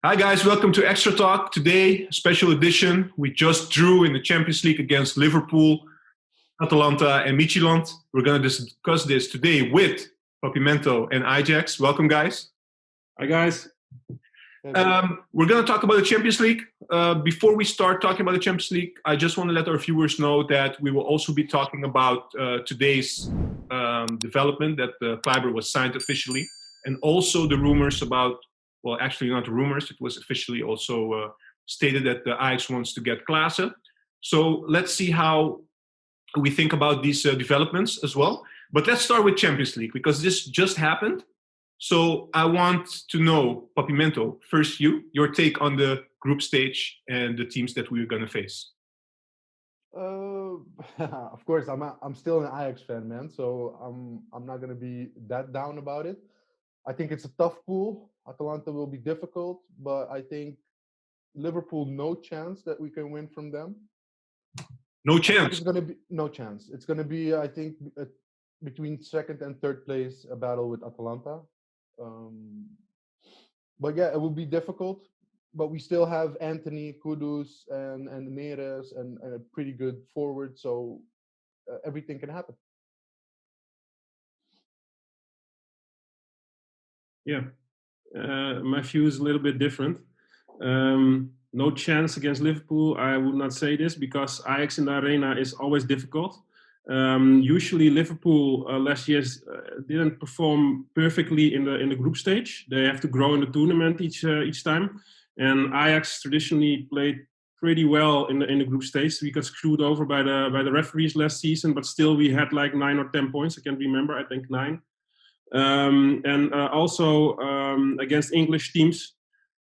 Hi guys, welcome to Extra Talk. Today, special edition. We just drew in the Champions League against Liverpool, Atalanta and Midtjylland. We're going to discuss this today with Papimento and Ajax. Welcome guys. Hi guys. We're going to talk about the Champions League. Before we start talking about the Champions League, I just want to let our viewers know that we will also be talking about today's development that Kleber was signed officially, and also the rumors about, well, actually not rumors, it was officially also stated that the Ajax wants to get Klaassen. So let's see how we think about these developments as well. But let's start with Champions League, because this just happened. So I want to know, Papimento, first your take on the group stage and the teams that we're going to face. Of course, I'm still an Ajax fan, man. So I'm not going to be that down about it. I think it's a tough pool. Atalanta will be difficult, but I think Liverpool, no chance that we can win from them. No chance? It's going to be no chance. It's going to be, I think, between second and third place, a battle with Atalanta. But yeah, it will be difficult. But we still have Antony, Kudus, and Neres, and a pretty good forward. So everything can happen. Yeah, my view is a little bit different. No chance against Liverpool. I would not say this because Ajax in the Arena is always difficult. Usually Liverpool last year didn't perform perfectly in the group stage. They have to grow in the tournament each time. And Ajax traditionally played pretty well in the group stage. We got screwed over by the referees last season, but still we had like 9 or 10 points. I can't remember. I think 9. Also against English teams,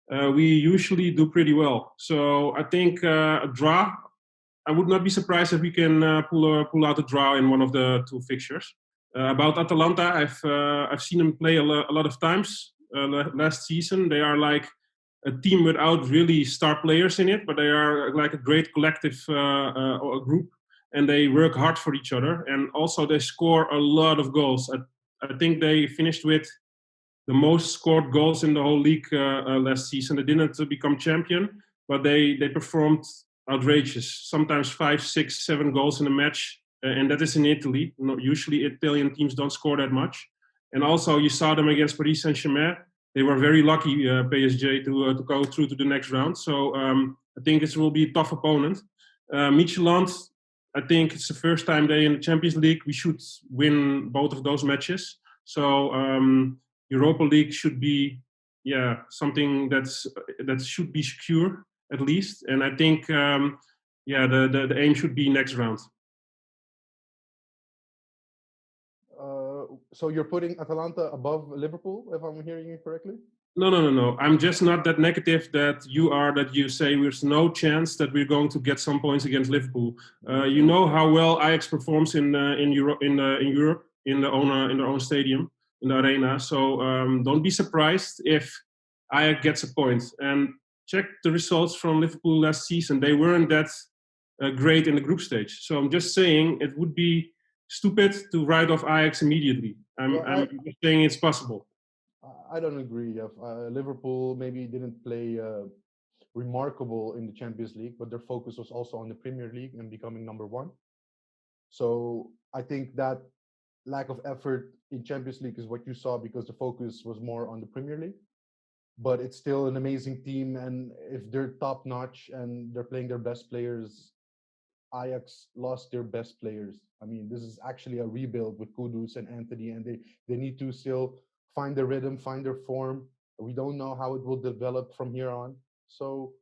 we usually do pretty well. So I think a draw. I would not be surprised if we can pull out a draw in one of the 2 fixtures. About Atalanta, I've seen them play a lot of times last season. They are like a team without really star players in it, but they are like a great collective group, and they work hard for each other. And also they score a lot of goals. I think they finished with the most scored goals in the whole league last season. They didn't become champion, but they performed outrageous. Sometimes 5, 6, 7 goals in a match, and that is in Italy. Usually Italian teams don't score that much. And also you saw them against Paris Saint-Germain. They were very lucky, PSG, to go through to the next round. So I think it will be a tough opponent. Midtjylland, I think it's the first time they're in the Champions League. We should win both of those matches. So Europa League should be, something that should be secure at least. And I think, the aim should be next round. So you're putting Atalanta above Liverpool, if I'm hearing you correctly? No. I'm just not that negative that you are, that you say there's no chance that we're going to get some points against Liverpool. You know how well Ajax performs in Europe, in their own stadium, in the Arena. So don't be surprised if Ajax gets a point. And check the results from Liverpool last season. They weren't that great in the group stage. So I'm just saying it would be stupid to write off Ajax immediately. I'm just saying it's possible. I don't agree. Liverpool maybe didn't play remarkable in the Champions League, but their focus was also on the Premier League and becoming number 1. So I think that lack of effort in Champions League is what you saw because the focus was more on the Premier League. But it's still an amazing team, and if they're top notch and they're playing their best players, Ajax lost their best players. I mean, this is actually a rebuild with Kudus and Antony, and they need to still find their rhythm, find their form. We don't know how it will develop from here on. So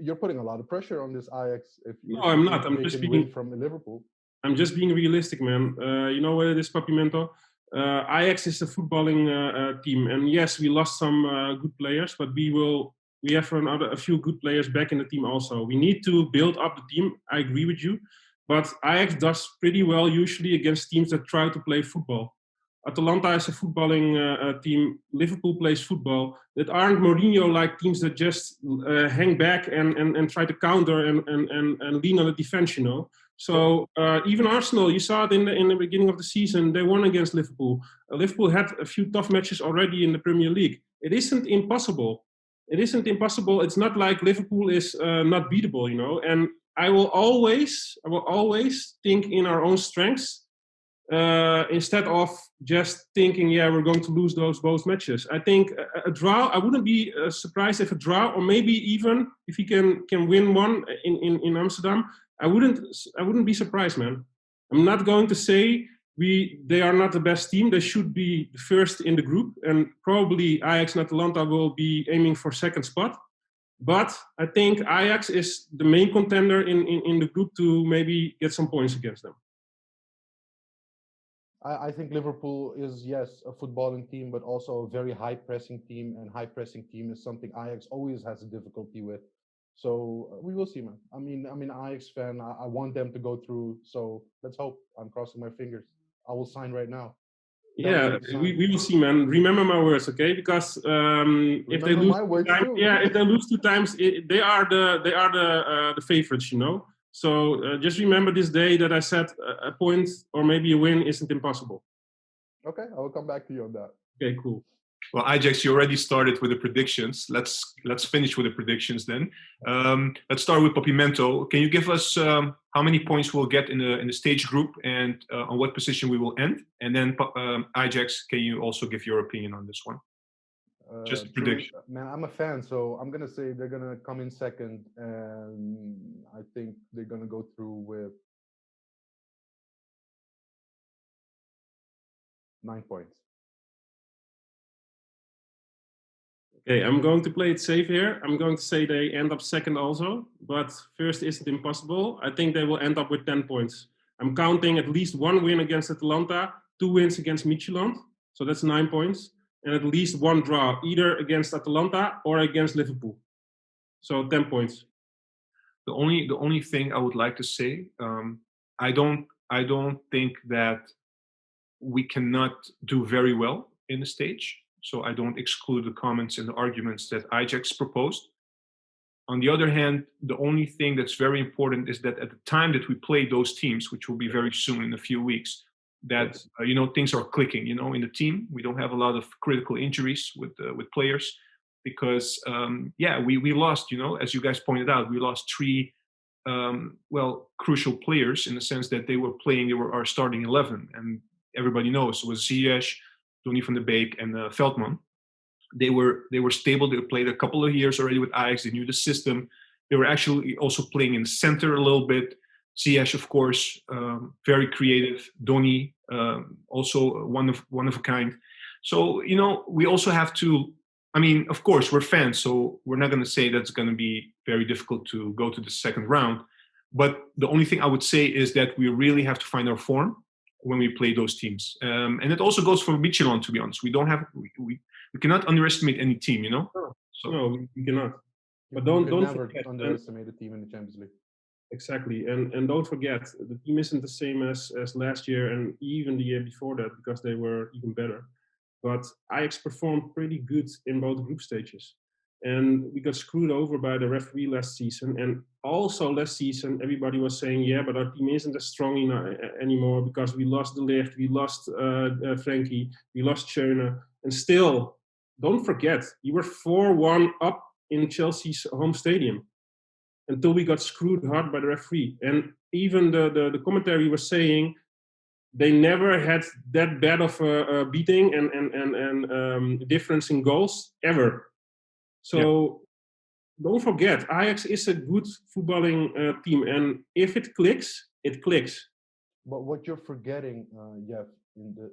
you're putting a lot of pressure on this Ajax. I'm not. I'm just being from Liverpool. I'm just being realistic, man. You know what it is, Papimento? Ajax is a footballing team, and yes, we lost some good players, but we have a few good players back in the team also. We need to build up the team. I agree with you, but Ajax does pretty well usually against teams that try to play football. Atalanta is a footballing team. Liverpool plays football. That aren't Mourinho-like teams that just hang back and try to counter and lean on the defense, you know. So even Arsenal, you saw it in the beginning of the season, they won against Liverpool. Liverpool had a few tough matches already in the Premier League. It isn't impossible. it isn't impossible. It's not like Liverpool is not beatable, you know. And I will always think in our own strengths instead of just thinking, yeah, we're going to lose both matches. I think a draw. I wouldn't be surprised if a draw, or maybe even if he can win one in Amsterdam. I wouldn't be surprised, man. I'm not going to say they are not the best team. They should be the first in the group, and probably Ajax and Atalanta will be aiming for second spot. But I think Ajax is the main contender in the group to maybe get some points against them. I think Liverpool is, yes, a footballing team, but also a very high pressing team, and high pressing team is something Ajax always has a difficulty with. So we will see, man. I'm an Ajax fan. I want them to go through. So let's hope. I'm crossing my fingers. I will sign right now. Yeah, we will see, man. Remember my words, okay? Because if they lose if they lose 2 times, they are the favorites, you know. So just remember this day that I said a point or maybe a win isn't impossible. Okay, I will come back to you on that. Okay, cool. Well, Ajax, you already started with the predictions. Let's finish with the predictions then. Let's start with Papimento. Can you give us how many points we'll get in the stage group, and on what position we will end? And then Ajax, can you also give your opinion on this one? Just a prediction. Man, I'm a fan, so I'm gonna say they're gonna come in second, and I think they're gonna go through with 9 points. Okay, I'm going to play it safe here. I'm going to say they end up second also, but first isn't impossible. I think they will end up with 10 points. I'm counting at least 1 win against Atalanta, 2 wins against Midtjylland, so that's 9 points, and at least 1 draw, either against Atalanta or against Liverpool. So 10 points. The only thing I would like to say, I don't think that we cannot do very well in the stage. So I don't exclude the comments and the arguments that Ajax proposed. On the other hand, the only thing that's very important is that at the time that we play those teams, which will be very soon in a few weeks, that things are clicking. You know, in the team, we don't have a lot of critical injuries with players, because we lost. You know, as you guys pointed out, we lost 3 crucial players in the sense that they were playing. They were our starting 11, and everybody knows it was Ziyech, Donny van de Beek, and Veldman. They were stable. They played a couple of years already with Ajax. They knew the system. They were actually also playing in the center a little bit. Ziyech, of course, very creative. Donny, also one of a kind. So, you know, we also have to. I mean, of course, we're fans, so we're not going to say that's going to be very difficult to go to the second round. But the only thing I would say is that we really have to find our form when we play those teams, and it also goes for Midtjylland. To be honest, we cannot underestimate any team, you know. No, we cannot. But don't forget, underestimate a team in the Champions League. Exactly, and don't forget, the team isn't the same as last year and even the year before that, because they were even better. But Ajax performed pretty good in both group stages. And we got screwed over by the referee last season. And also last season, everybody was saying, yeah, but our team isn't as strong anymore because we lost De Ligt, we lost Frankie, we lost Schöne. And still, don't forget, you were 4-1 up in Chelsea's home stadium until we got screwed hard by the referee. And even the commentary was saying they never had that bad of a beating and difference in goals ever. So don't forget, Ajax is a good footballing team, and if it clicks, it clicks. But what you're forgetting, Jeff, in the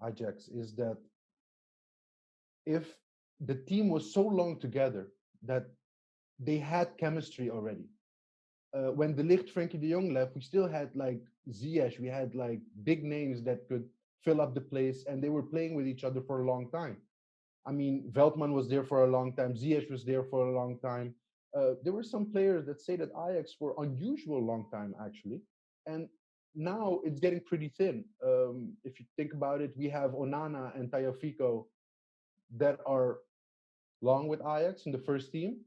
Ajax, is that if the team was so long together that they had chemistry already. When De Ligt, Frankie de Jong left, we still had like Ziyech, we had like big names that could fill up the place, and they were playing with each other for a long time. I mean, Veldman was there for a long time. Ziyech was there for a long time. There were some players that say that Ajax for unusual long time, actually. And now it's getting pretty thin. If you think about it, we have Onana and Tagliafico that are long with Ajax in the first team.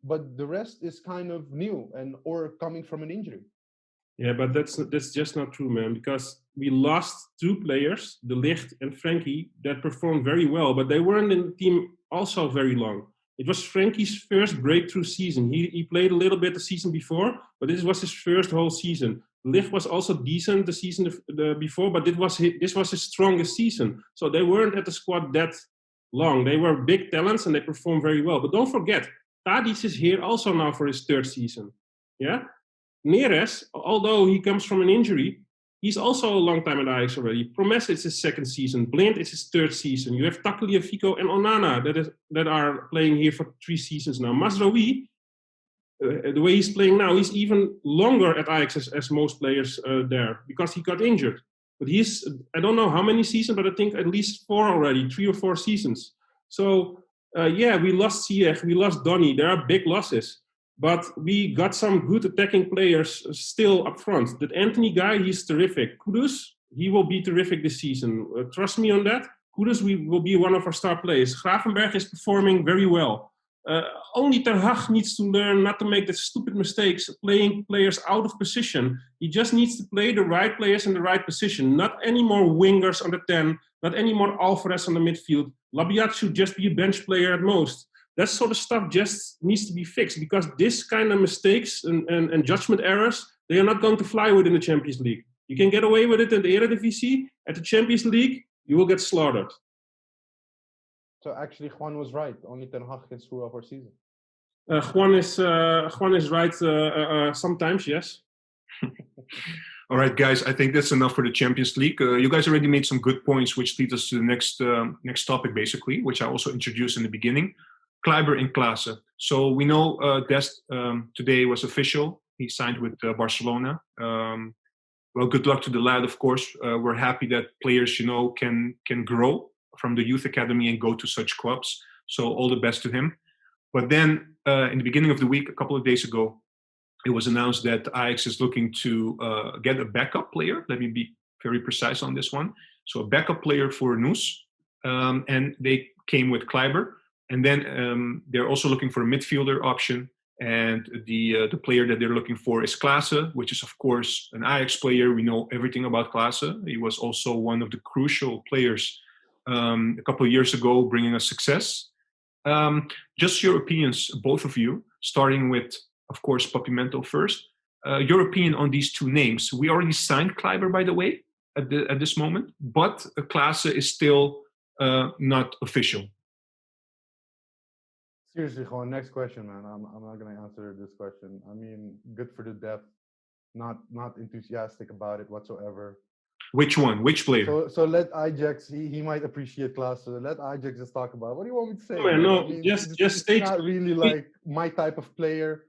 But the rest is kind of new or coming from an injury. Yeah, but that's just not true, man, because we lost 2 players, De Ligt and Frankie, that performed very well, but they weren't in the team also very long. It was Frankie's first breakthrough season. He played a little bit the season before, but this was his first whole season. Ligt was also decent the season before, but this was his strongest season. So they weren't at the squad that long. They were big talents and they performed very well. But don't forget, Tadic is here also now for his 3rd season. Yeah? Neres, although he comes from an injury, he's also a long time at Ajax already. Promes is his 2nd season. Blind is his 3rd season. You have Tagliafico and Onana that are playing here for 3 seasons now. Mazraoui, the way he's playing now, he's even longer at Ajax as most players there because he got injured. But he's, I don't know how many seasons, but I think at least 4 already, 3 or 4 seasons. So, we lost Ziyech, we lost Donny. There are big losses. But we got some good attacking players still up front. That Antony guy, he's terrific. Kudus, he will be terrific this season. Trust me on that. Kudus will be one of our star players. Gravenberch is performing very well. Only Ten Hag needs to learn not to make the stupid mistakes playing players out of position. He just needs to play the right players in the right position. Not any more wingers on the 10. Not any more Alvarez on the midfield. Labyad should just be a bench player at most. That sort of stuff just needs to be fixed because this kind of mistakes and judgment errors, they are not going to fly within the Champions League. You can get away with it in the Eredivisie. At the Champions League, you will get slaughtered. So actually, Juan was right. Only Ten Hag can screw up our season. Juan is right sometimes, yes. All right, guys, I think that's enough for the Champions League. You guys already made some good points, which leads us to the next topic, basically, which I also introduced in the beginning. Klaiber and Klaassen. So we know Dest today was official. He signed with Barcelona. Well, good luck to the lad, of course. We're happy that players, can grow from the youth academy and go to such clubs. So all the best to him. But then in the beginning of the week, a couple of days ago, it was announced that Ajax is looking to get a backup player. Let me be very precise on this one. So a backup player for Noes. And they came with Klaiber. And then they're also looking for a midfielder option. And the player that they're looking for is Klaassen, which is, of course, an Ajax player. We know everything about Klaassen. He was also one of the crucial players a couple of years ago, bringing us success. Just your opinions, both of you, starting with, of course, Papimento first. Your opinion on these 2 names. We already signed Klaiber, by the way, at this moment. But Klaassen is still not official. Seriously, Juan, next question, man. I'm not going to answer this question. I mean, good for the depth. Not enthusiastic about it whatsoever. Which one? Which player? So let Ajax, he might appreciate Klaassen. Let Ajax just talk about it. What do you want me to say? Man, no, I mean, just state. It's not really like my type of player.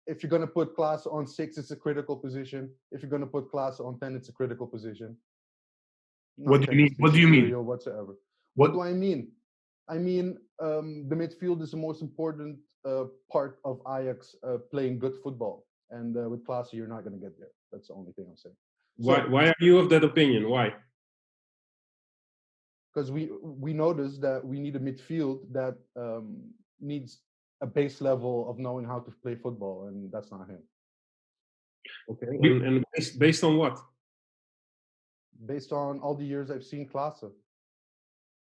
If you're going to put Klaassen on 6, it's a critical position. If you're going to put Klaassen on 10, it's a critical position. What do you mean? What do you mean? Whatsoever. What do I mean? I mean, the midfield is the most important part of Ajax playing good football. And with Klaassen, you're not going to get there. That's the only thing I'm saying. Why are you of that opinion? Why? Because we noticed that we need a midfield that needs a base level of knowing how to play football, and that's not him. Okay, and based on what? Based on all the years I've seen Klaassen.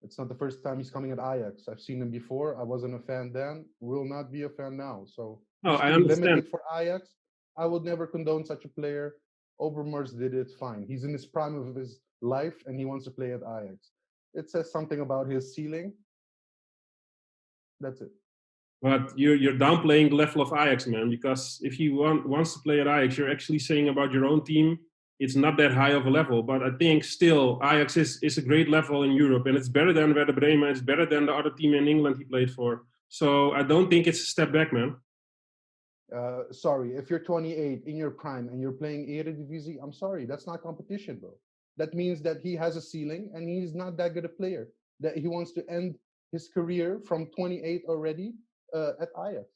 It's not the first time he's coming at Ajax. I've seen him before. I wasn't a fan then. Will not be a fan now. So I understand. Limited for Ajax. I would never condone such a player. Overmars did it fine. He's in his prime of his life, and he wants to play at Ajax. It says something about his ceiling. That's it. But you're downplaying the level of Ajax, man. Because if he wants to play at Ajax, you're actually saying about your own team, it's not that high of a level. But I think still Ajax is a great level in Europe, and it's better than Werder Bremen. It's better than the other team in England he played for. So I don't think it's a step back, man. Sorry, if you're 28 in your prime and you're playing Eredivisie, I'm sorry, that's not competition, bro. That means that he has a ceiling and he's not that good a player. That he wants to end his career from 28 already at Ajax.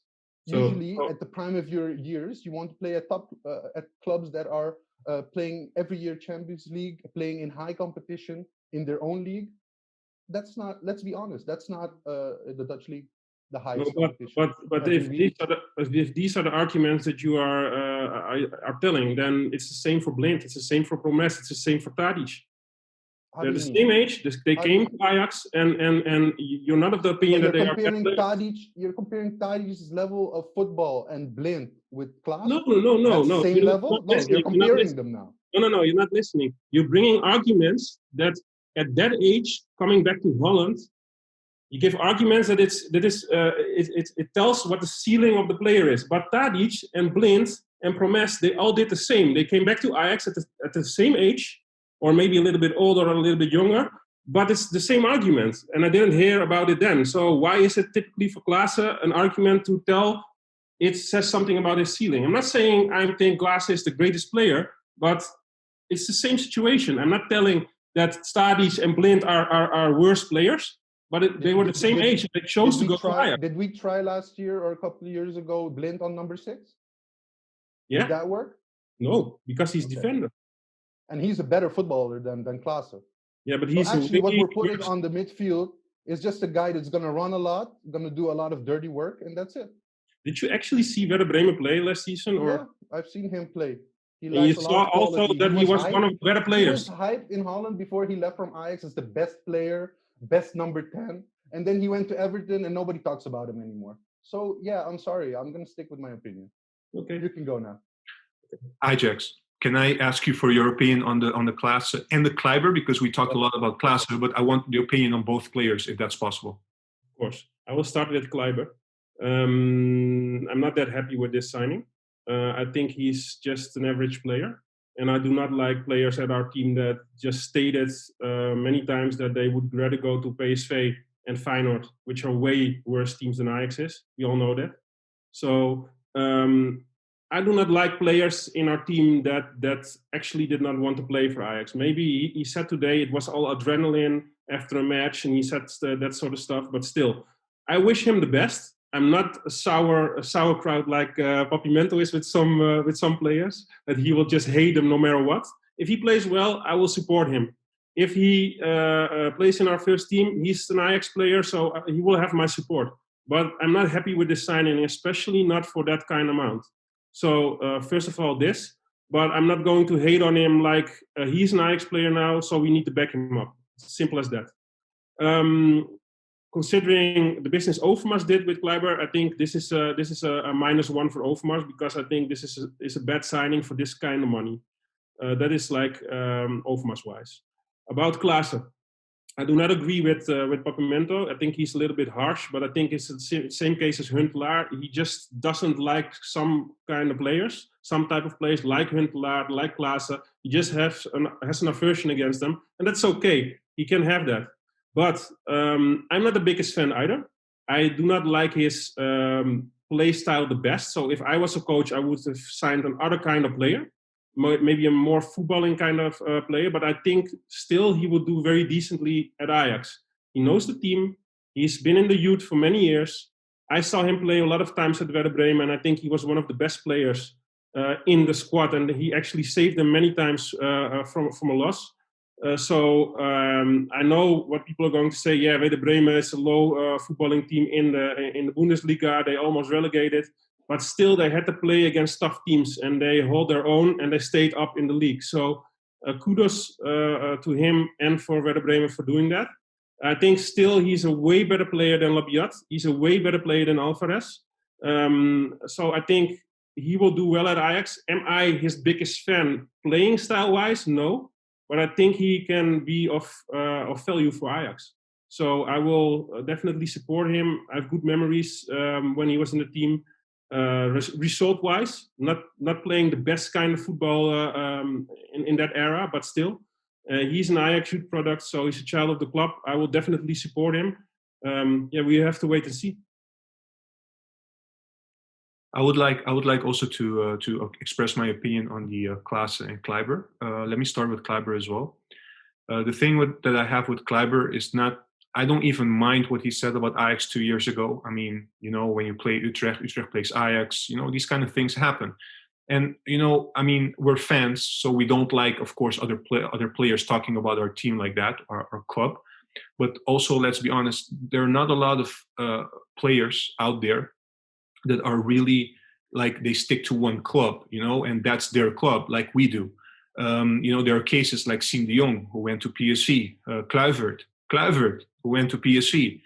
Usually, at the prime of your years, you want to play at clubs that are playing every year Champions League, playing in high competition in their own league. That's not. Let's be honest. That's not the Dutch league. the No, highest but competition. but Every if week. these are the arguments that you are telling, then it's the same for Blind, it's the same for Promes, it's the same for Tadic. How They're do the you same mean? age. They How do came you- to Ajax, and you're not of the So opinion that you're they are better comparing players. Tadic. You're comparing Tadic's level of football and Blind with Klaassen. No. Same You're level. not No, listening. you're You're not comparing listening. them now. No, you're not listening. You're bringing arguments that at that age, coming back to Holland, you give arguments that it tells what the ceiling of the player is. But Tadic and Blind and Promes, they all did the same. They came back to Ajax at the same age, or maybe a little bit older or a little bit younger, but it's the same argument. And I didn't hear about it then. So why is it typically for Klaassen an argument to tell it says something about his ceiling? I'm not saying I think Klaassen is the greatest player, but it's the same situation. I'm not telling that Tadic and Blind are worse players, but they were the same age. They chose to go to Ajax. Did we try last year or a couple of years ago Blind on number 6? Yeah. Did that work? No, because he's Okay. defender. And he's a better footballer than Klaassen. Yeah, but So he's actually what we're putting worse. on the midfield is just a guy that's going to run a lot, going to do a lot of dirty work, and that's it. Did you actually see Werder Bremen play last season? Or Yeah, I've seen him play. He and you lacks a saw lot of also quality. that he was hyped. one of the better He players. was hyped in Holland before he left from Ajax as the best player, best number 10. And then he went to Everton and nobody talks about him anymore. So yeah, I'm sorry. I'm going to stick with my opinion. Okay. You can go now. Ajax, can I ask you for your opinion on the Klaassen and the Klaiber? Because we talked a lot about Klaassen, but I want the opinion on both players, if that's possible. Of course. I will start with Klaiber. I'm not that happy with this signing. I think he's just an average player. And I do not like players at our team that just stated many times that they would rather go to PSV and Feyenoord, which are way worse teams than Ajax is. We all know that. So I do not like players in our team that actually did not want to play for Ajax. Maybe he said today it was all adrenaline after a match, and he said that sort of stuff. But still, I wish him the best. I'm not a sauerkraut like Papimento is with some players, that he will just hate them no matter what. If he plays well, I will support him. If he plays in our first team, he's an Ajax player, so he will have my support. But I'm not happy with this signing, especially not for that kind of amount. So first of all, this. But I'm not going to hate on him like he's an Ajax player now, so we need to back him up. Simple as that. Considering the business Overmars did with Klaiber, I think this is a -1 for Overmars, because I think this is a bad signing for this kind of money. That is like Overmars wise. About Klaassen, I do not agree with Papimento. I think he's a little bit harsh, but I think it's the same case as Huntelaar. He just doesn't like some kind of players, some type of players like Huntelaar, like Klaassen. He just has an aversion against them, and that's okay. He can have that. But I'm not the biggest fan either. I do not like his play style the best. So if I was a coach, I would have signed another kind of player, maybe a more footballing kind of player. But I think still he would do very decently at Ajax. He knows the team. He's been in the youth for many years. I saw him play a lot of times at Werder Bremen, and I think he was one of the best players in the squad. And he actually saved them many times from a loss. So I know what people are going to say. Yeah, Werder Bremen is a low footballing team in the Bundesliga. They almost relegated, but still they had to play against tough teams, and they hold their own, and they stayed up in the league. So kudos to him and for Werder Bremen for doing that. I think still he's a way better player than Labyad. He's a way better player than Alvarez. So I think he will do well at Ajax. Am I his biggest fan playing style-wise? No. But I think he can be of value for Ajax. So I will definitely support him. I have good memories when he was in the team. Result-wise, not playing the best kind of football in that era, but still. He's an Ajax youth product, so he's a child of the club. I will definitely support him. We have to wait and see. I would like also to express my opinion on the Klaassen and Klaiber. Let me start with Klaiber as well. The thing that I have with Klaiber is not. I don't even mind what he said about Ajax 2 years ago. I mean, when you play Utrecht plays Ajax. These kind of things happen. And I mean, we're fans, so we don't like, of course, other players talking about our team like that, our club. But also, let's be honest, there are not a lot of players out there that are really like they stick to one club, and that's their club, like we do. There are cases like Siem de Jong, who went to PSV, Kluivert, who went to PSV.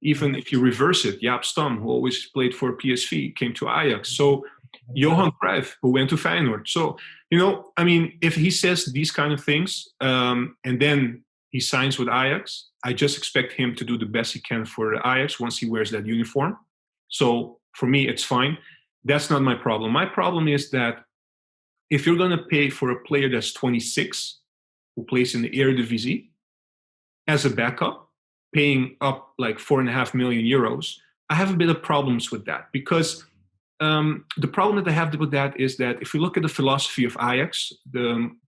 Even if you reverse it, Jaap Stam, who always played for PSV, came to Ajax. So Johan Cruyff, who went to Feyenoord. So, if he says these kind of things and then he signs with Ajax, I just expect him to do the best he can for Ajax once he wears that uniform. So for me, it's fine. That's not my problem. My problem is that if you're going to pay for a player that's 26, who plays in the Eredivisie, as a backup, paying up like 4.5 million euros, I have a bit of problems with that, because the problem that I have with that is that if you look at the philosophy of Ajax,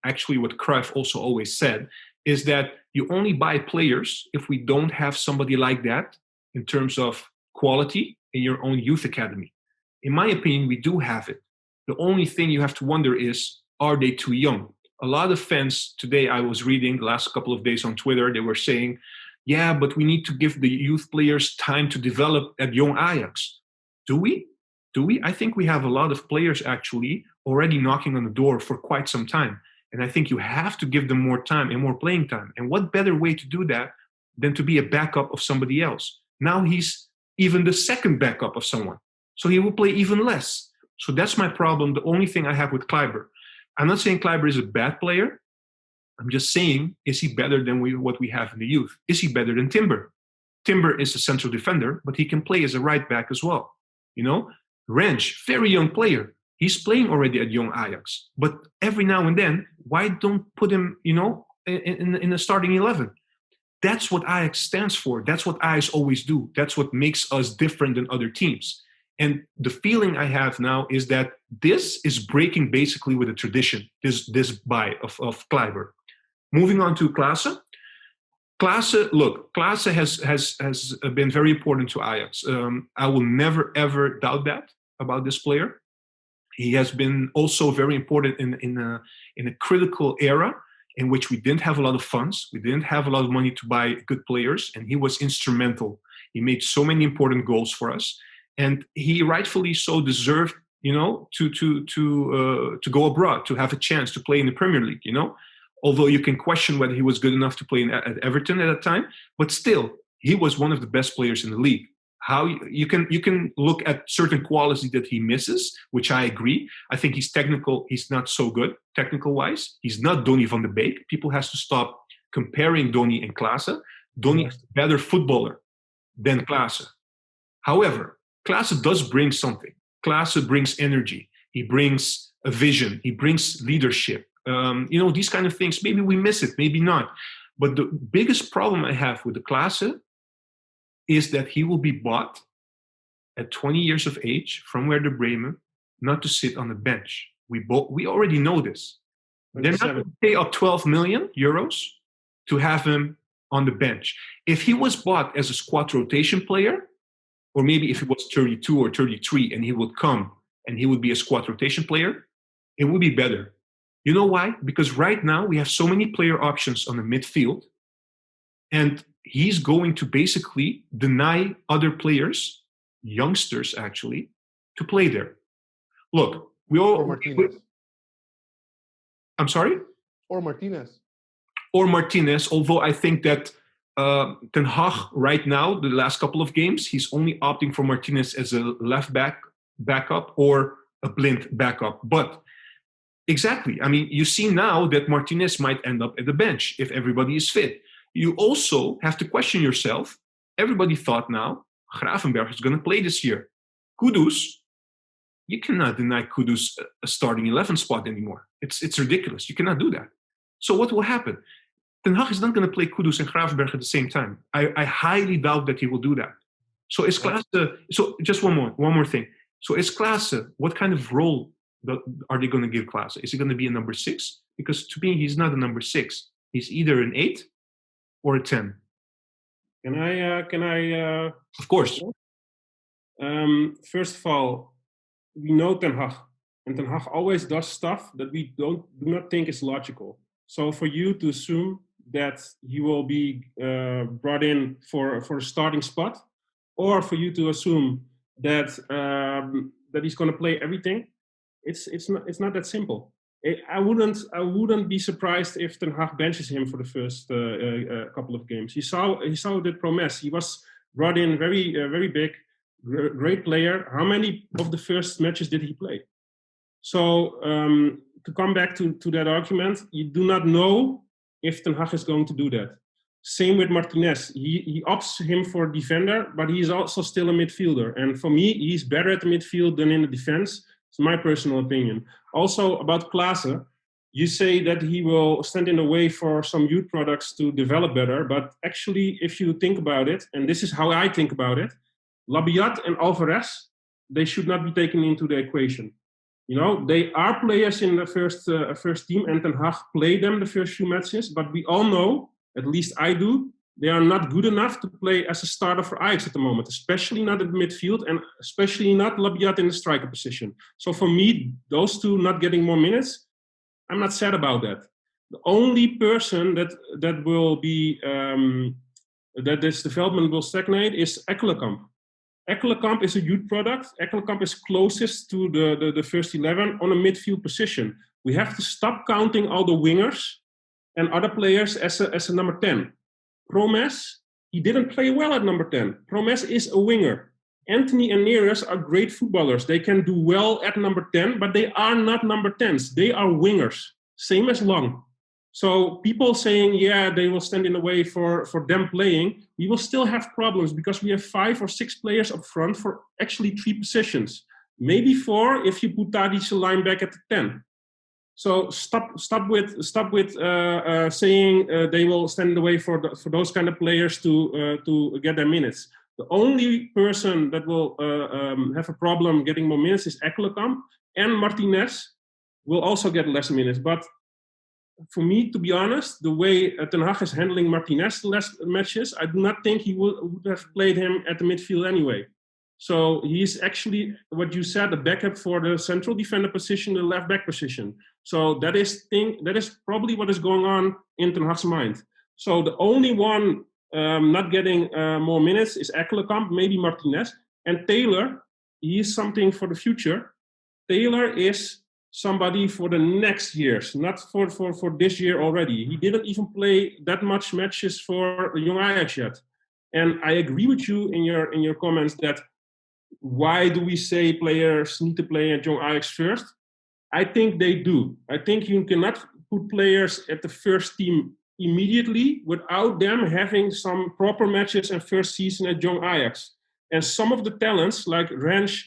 actually what Cruyff also always said, is that you only buy players if we don't have somebody like that in terms of quality in your own youth academy. In my opinion, we do have it. The only thing you have to wonder is, are they too young? A lot of fans today, I was reading the last couple of days on Twitter, they were saying, yeah, but we need to give the youth players time to develop at young Ajax. Do we? I think we have a lot of players actually already knocking on the door for quite some time. And I think you have to give them more time and more playing time. And what better way to do that than to be a backup of somebody else? Now he's even the second backup of someone. So he will play even less. So that's my problem. The only thing I have with Klaiber. I'm not saying Klaiber is a bad player. I'm just saying, is he better than what we have in the youth? Is he better than Timber? Timber is a central defender, but he can play as a right back as well. Ranch, very young player. He's playing already at young Ajax. But every now and then, why don't put him, in the starting 11? That's what Ajax stands for. That's what Ajax always do. That's what makes us different than other teams. And the feeling I have now is that this is breaking basically with a tradition, this buy of Klaiber. Moving on to Klaassen. Klaassen has been very important to Ajax. I will never, ever doubt that about this player. He has been also very important in a critical era in which we didn't have a lot of funds. We didn't have a lot of money to buy good players, and he was instrumental. He made so many important goals for us. And he rightfully so deserved, to go abroad, to have a chance to play in the Premier League, Although you can question whether he was good enough to play at Everton at that time, but still, he was one of the best players in the league. How you can look at certain qualities that he misses, which I agree. I think he's technical. He's not so good technical-wise. He's not Donny van de Beek. People has to stop comparing Donny and Klaassen. Donny is a better footballer than Klaassen. However, Klaassen does bring something. Klaassen brings energy. He brings a vision. He brings leadership. These kind of things. Maybe we miss it, maybe not. But the biggest problem I have with the Klaassen is that he will be bought at 20 years of age from Werder Bremen, not to sit on the bench. We already know this. They're not going to pay up 12 million euros to have him on the bench. If he was bought as a squad rotation player, or maybe if he was 32 or 33 and he would come and he would be a squad rotation player, it would be better. You know why? Because right now we have so many player options on the midfield, and he's going to basically deny other players, youngsters actually, to play there. Look, Or Martinez. I'm sorry? Or Martinez. Or Martinez, although I think that Ten Hag right now, the last couple of games, he's only opting for Martinez as a left backup or a blind backup. But exactly. I mean, you see now that Martinez might end up at the bench if everybody is fit. You also have to question yourself. Everybody thought now Gravenberch is going to play this year. Kudus, you cannot deny Kudus a starting 11 spot anymore. It's ridiculous. You cannot do that. So what will happen? Ten Hag is not going to play Kudus and Gravenberch at the same time. I highly doubt that he will do that. So is Klaassen? So just one more thing. So is Klaassen? What kind of role are they going to give Klaassen? Is he going to be a number 6? Because to me, he's not a number 6. He's either an 8 or a 10. Can I? Of course. First of all, we know Ten Hag, and Ten Hag always does stuff that we do not think is logical. So for you to assume that he will be brought in for a starting spot, or for you to assume that that he's going to play everything, it's not that simple. I wouldn't be surprised if Ten Hag benches him for the first couple of games. He saw that Promes. He was brought in very big, great player. How many of the first matches did he play? So to come back to that argument, you do not know if Ten Hag is going to do that. Same with Martinez. He opts him for defender, but he's also still a midfielder. And for me, he's better at the midfield than in the defense. It's my personal opinion. Also about Klaassen, you say that he will stand in the way for some youth products to develop better. But actually, if you think about it, and this is how I think about it, Labyad and Alvarez, they should not be taken into the equation. You know, they are players in the first team, and Ten Hag played them the first few matches. But we all know, at least I do, they are not good enough to play as a starter for Ajax at the moment, especially not at the midfield and especially not Labyad in the striker position. So for me, those two not getting more minutes, I'm not sad about that. The only person that will be, that this development will stagnate is Ekkelenkamp. Ekkelenkamp is a youth product. Ekkelenkamp is closest to the first 11 on a midfield position. We have to stop counting all the wingers and other players as a number 10. Promes, he didn't play well at number 10. Promes is a winger. Antony and Neres are great footballers. They can do well at number 10, but they are not number 10s. They are wingers, same as Long. So people saying, yeah, they will stand in the way for them playing, we will still have problems because we have 5 or 6 players up front for actually 3 positions. Maybe 4 if you put Tadic a line back at the 10. So stop with saying they will stand in the way for those kind of players to get their minutes. The only person that will have a problem getting more minutes is Ekkelenkamp, and Martinez will also get less minutes. But for me, to be honest, the way Ten Hag is handling Martinez the last matches, I do not think he would have played him at the midfield anyway. So he's actually, what you said, a backup for the central defender position, the left back position. So that is probably what is going on in Ten Hag's mind. So the only one not getting more minutes is Ekkelenkamp, maybe Martinez. And Taylor, he is something for the future. Taylor is somebody for the next years, not for this year already. He didn't even play that much matches for Young Ajax yet. And I agree with you in your comments that why do we say players need to play at Young Ajax first? I think they do. I think you cannot put players at the first team immediately without them having some proper matches and first season at Young Ajax. And some of the talents like Rensch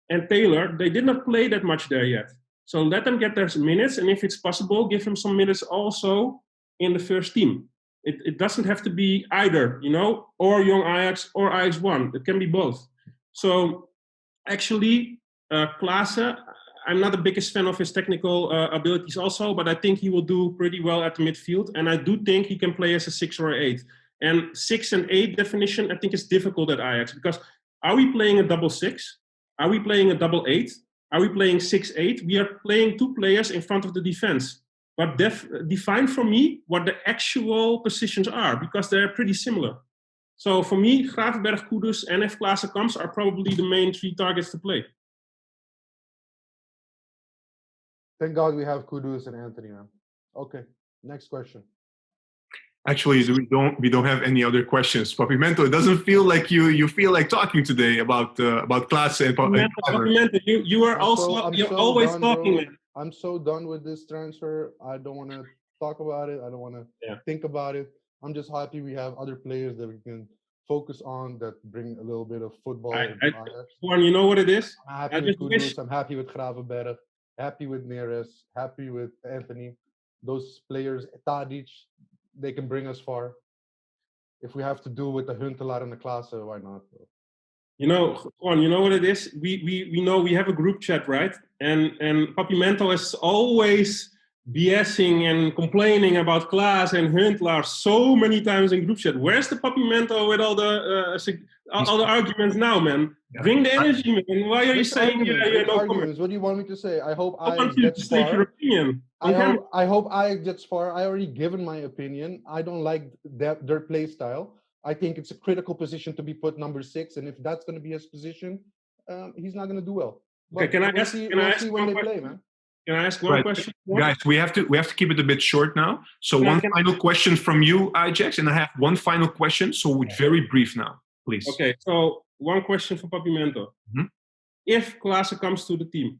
and Taylor, they did not play that much there yet. So let them get their minutes, and if it's possible, give them some minutes also in the first team. It doesn't have to be either, you know, or Young Ajax or Ajax 1. It can be both. So actually, Klaassen, I'm not the biggest fan of his technical abilities also, but I think he will do pretty well at the midfield. And I do think he can play as a 6 or 8. And 6 and 8 definition, I think is difficult at Ajax. Because are we playing a double 6? Are we playing a double 8? Are we playing 6-8? We are playing 2 players in front of the defense. But define for me what the actual positions are, because they're pretty similar. So for me, Gravenberch, Kudus, and if Klaassen comes, are probably the main 3 targets to play. Thank God we have Kudus and Antony, man. Okay, next question. Actually, we don't have any other questions. Papimento, it doesn't feel like you feel like talking today about Klaassen and Papimento, you are you're always talking, man. I'm so done with this transfer. I don't want to talk about it. I don't want to think about it. I'm just happy we have other players that we can focus on that bring a little bit of football. Juan, you know what it is? I'm happy with Kudus. I'm happy with Gravenberch. Happy with Neres. Happy with Antony. Those players, Tadic, they can bring us far. If we have to do with the Huntelaar and the Klaassen, why not? You know, Juan, you know what it is? We know we have a group chat, right? And Papimento is always BSing and complaining about Klaassen and Huntelaar so many times in group chat. Where's the Papimento with all the arguments now, man? Yeah. Bring the energy, man. Why are you saying no arguments? What do you want me to say? I hope I want you to state your opinion. I hope I gets far. I already given my opinion. I don't like their play style. I think it's a critical position to be put number 6, and if that's going to be his position, he's not going to do well. But Okay, can I ask? we'll see when they play, man. Can I ask one question? Guys, we have to keep it a bit short now. So one final question from you, Ajax, and I have one final question. So very brief now, please. Okay, so one question for Papimento. Mm-hmm. If Klaassen comes to the team,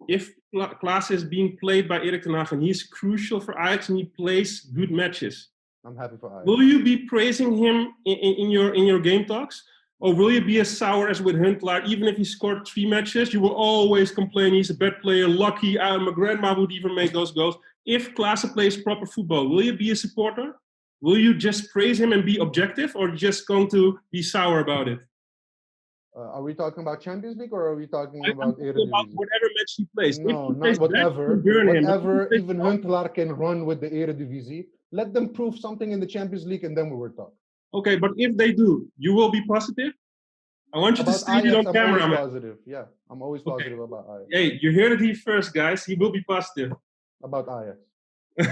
if Klaassen is being played by Erik ten Hag and he's crucial for Ajax and he plays good matches, I'm happy for Ajax. will you be praising him in your game talks? Or will you be as sour as with Huntelaar? Even if he scored 3 matches, you will always complain he's a bad player, lucky. My grandma would even make those goals. If Klaassen plays proper football, will you be a supporter? Will you just praise him and be objective, or just going to be sour about it? Are we talking about Champions League, or are we talking about Eredivisie? About whatever match he plays. No, not whatever. Whatever even Huntelaar can run with the Eredivisie. Let them prove something in the Champions League, and then we will talk. Okay, but if they do, you will be positive? I want you to state it on camera, I'm man. always positive. Yeah, I'm always positive about Ajax. Hey, you heard it here first, guys. He will be positive. About Ajax.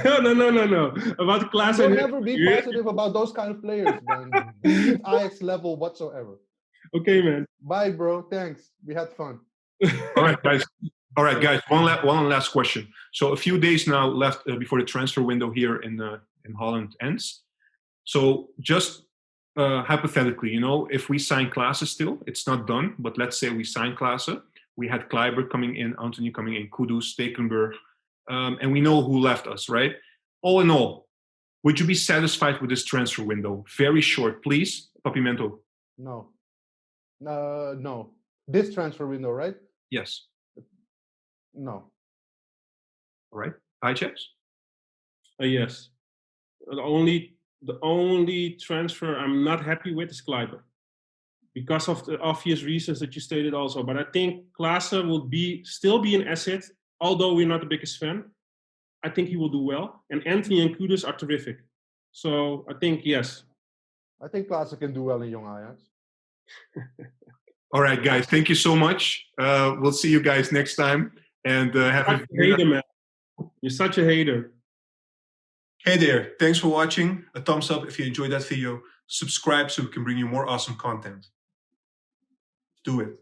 No. About Klaassen. You'll never be positive about those kind of players, man. Ajax level whatsoever. Okay, man. Bye, bro. Thanks. We had fun. All right, guys. One last question. So a few days now left before the transfer window here in Holland ends. So just hypothetically, if we sign Klaassen still, it's not done, but let's say we sign Klaassen. We had Kleber coming in, Antony coming in, Kudus, Stekelenburg, and we know who left us, right? All in all, would you be satisfied with this transfer window? Very short, please, Papimento. No. No. This transfer window, right? Yes. No. All right. Ajax? Yes. The only transfer I'm not happy with is Klaiber, because of the obvious reasons that you stated also. But I think Klaassen will still be an asset, although we're not the biggest fan. I think he will do well. And Antony and Kudus are terrific. So I think yes. I think Klaassen can do well in young Ajax. All right, guys. Thank you so much. We'll see you guys next time. And have a hater, man. You're such a hater. Hey there. Thanks for watching. A thumbs up if you enjoyed that video. Subscribe so we can bring you more awesome content. Do it.